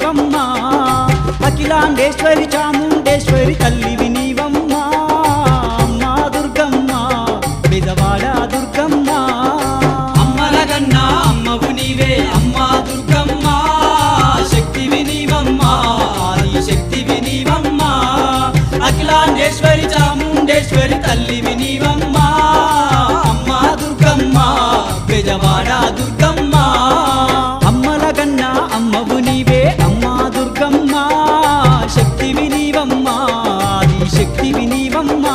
నీవమ్మా అఖిలాండేశ్వరి చాముండేశ్వరి తల్లివి నీవమ్మా అమ్మా దుర్గమ్మ బెజవాడ దుర్గమ్మ అమ్మలగన్నా అమ్మవు నీవే అమ్మా దుర్గమ్మ శక్తివి నీవమ్మా ఆది శక్తివి నీవమ్మా అఖిలాండేశ్వరి చాముండేశ్వరి తల్లివి నీవమ్మా అమ్మా దుర్గమ్మ బెజవాడ దుర్గమ్మ అమ్మలగన్న అమ్మవు నీవే అమ్మా దుర్గమ్మ శక్తివి నీవమ్మా ఆది శక్తివి నీవమ్మా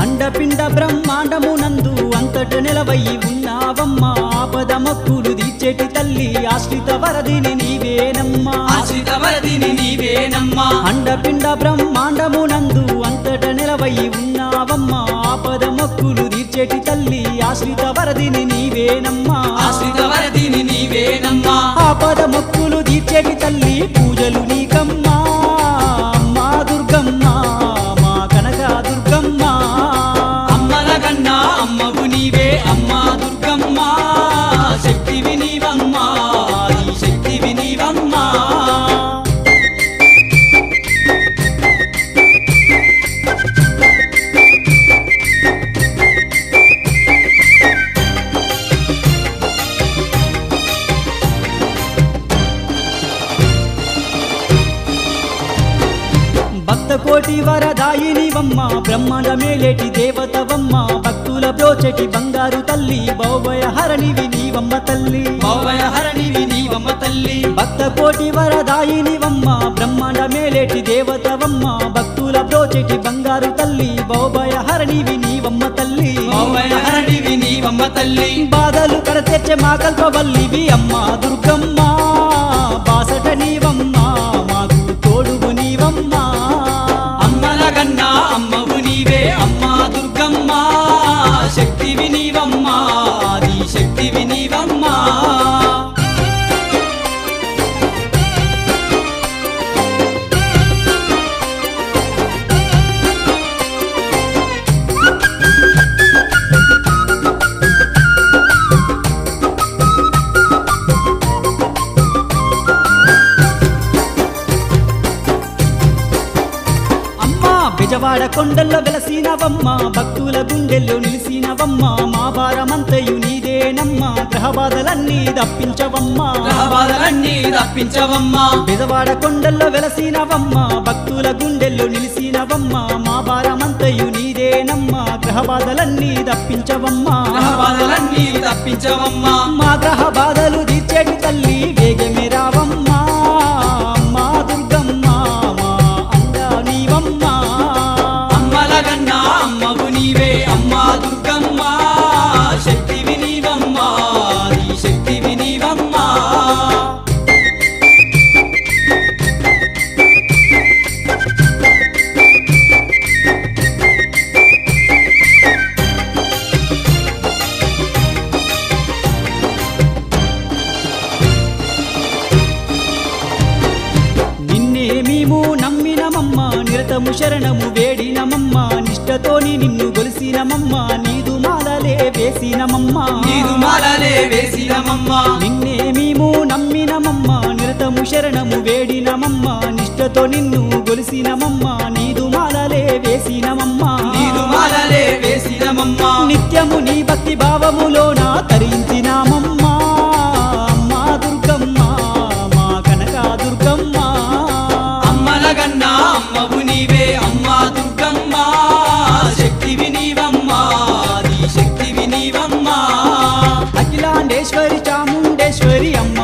అండపిండ బ్రహ్మాండమునందు అంతట నిలవయి ఉన్నావమ్మా ఆపద మొక్కులు తీర్చేటి తల్లి ఆశ్రిత వరదిని నీవేనమ్మా ఆశ్రిత వరదిని నీవేనమ్మా అండపిండ బ్రహ్మాండమునందు అంతట నిలవయి ఉన్నావమ్మా ఆపద మొక్కులు తీర్చేటి తల్లి ఆశ్రిత వరదిని నీవేనమ్మా ఆశ్రిత వరదిని నీవేనమ్మా ఆపద మొక్కులు తీర్చేటి తల్లి పూజలు నీకమ్మా అమ్మా దుర్గమ్మ మా కనక దుర్గమ్మ అమ్మలగన్నా అమ్మవు నీవే అమ్మా దుర్గమ్మ శక్తివి నీవమ్మా ఆది శక్తివి నీవమ్మా భక్త కోటి వరదాయినివమ్మ బ్రహ్మాండ మేలేటి దేవతవమ్మ భక్తుల బ్రోచెటి బంగారు తల్లి భౌభయ హరణివి నీవమ్మ తల్లి భౌవయ హరణివి నీవమ్మ తల్లి భక్త కోటి వరదాయినివమ్మ బ్రహ్మాండ మేలేటి దేవతవమ్మ భక్తుల బ్రోచెటి బంగారు తల్లి భౌభయ హరణివి నీవమ్మ తల్లి భౌవయ హరణివి నీవమ్మ తల్లి బాధలు కడతెచ్చే మా కల్పవల్లివి అమ్మ దుర్గమ్మ బాసట నీవమ్మ మాకు తోడుగు నీవమ్మ అమ్మలగన్నా అమ్మవు నీవే అమ్మా దుర్గమ్మ శక్తివి నీవమ్మా ఆది శక్తివి నీవమ్మా బెజవాడ కొండల్లో వెలసినవమ్మ భక్తుల గుండెల్లో నిలిసినవమ్మ మా భారమంతయు నీదేనమ్మ గ్రహబాధలన్నీ తప్పించవమ్మా గ్రహబాధలన్నీ తప్పించవమ్మా బెజవాడ కొండల్లో వెలసినవమ్మ భక్తుల గుండెల్లో నిలిసినవమ్మ మా భారమంతయు నీదేనమ్మ గ్రహబాధలన్నీ తప్పించవమ్మా గ్రహబాధలన్నీ తప్పించవమ్మా మా గ్రహ బాధలు తీర్చేటి తల్లి వేగమే రావమ్మా అమ్మా దుర్గమ్మ మా అండా నీవమ్మా అమ్మలగన్నా అమ్మవు నీవే అమ్మా దుర్గమ్మ శక్తివి నీవమ్మా ఆది శక్తివి నీవమ్మా నిన్నే మేము నమ్మినమమ్మ నిరతము శరణము వేడినమమ్మ నిష్టతోని నిన్ను గొలిసినమమ్మ నీదు మాలలే వేసినమమ్మ నీదు మాలలే వేసినమమ్మా నిన్నే మేము నమ్మినమమ్మ నిరతము శరణము వేడినమమ్మ నిష్టతో నిన్ను గొలిసినమమ్మ నీదు మాలలే వేసినమమ్మ నీదు మాలలే వేసినమమ్మా నిత్యము నీ భక్తి భావములోన తరించినామమ్మ అమ్మా దుర్గమ్మ మా కనక దుర్గమ్మ అమ్మలగన్నా అమ్మవు నీవే అమ్మా దుర్గమ్మ శక్తివి నీవమ్మా ఆది శక్తివి నీవమ్మా అఖిలాండేశ్వరి చాముండేశ్వరి అమ్మ